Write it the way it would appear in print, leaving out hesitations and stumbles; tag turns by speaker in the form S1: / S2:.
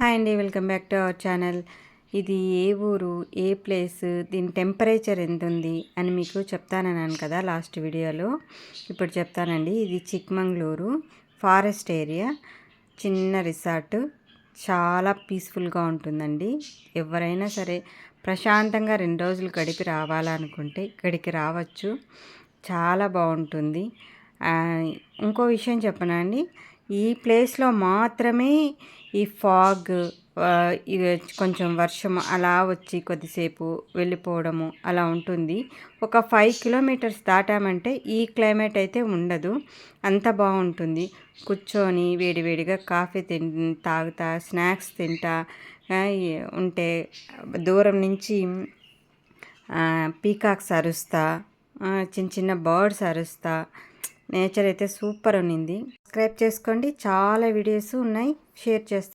S1: Hi అండి, welcome back to our channel. ఇది ఏ ఊరు, ఏ ప్లేస్, దీని టెంపరేచర్ ఎంత ఉంది అని మీకు చెప్తానన్నాను కదా లాస్ట్ వీడియోలో. ఇప్పుడు చెప్తానండి. ఇది చిక్మంగళూరు ఫారెస్ట్ ఏరియా, చిన్న రిసార్ట్, చాలా పీస్ఫుల్గా ఉంటుందండి. ఎవరైనా సరే ప్రశాంతంగా 2 రోజులు గడిపి రావాలనుకుంటే ఇక్కడికి రావచ్చు. చాలా బాగుంటుంది. ఇంకో విషయం చెప్పనా అండి, ఈ ప్లేస్లో మాత్రమే ఈ ఫాగ్, ఇవి కొంచెం వర్షం అలా వచ్చి కొద్దిసేపు వెళ్ళిపోవడము అలా ఉంటుంది. ఒక 5 కిలోమీటర్స్ దాటామంటే ఈ క్లైమేట్ అయితే ఉండదు. అంత బాగుంటుంది. కూర్చొని వేడివేడిగా కాఫీ తాగుతా, స్నాక్స్ తింటా ఉంటే దూరం నుంచి పీకాక్స్ అరుస్తా, చిన్న చిన్న బర్డ్స్ అరుస్తా, నేచర్ అయితే సూపర్ ఉన్నింది. సబ్స్క్రైబ్ చేసుకోండి, చాలా వీడియోస్ ఉన్నాయి, షేర్ చేస్తాను.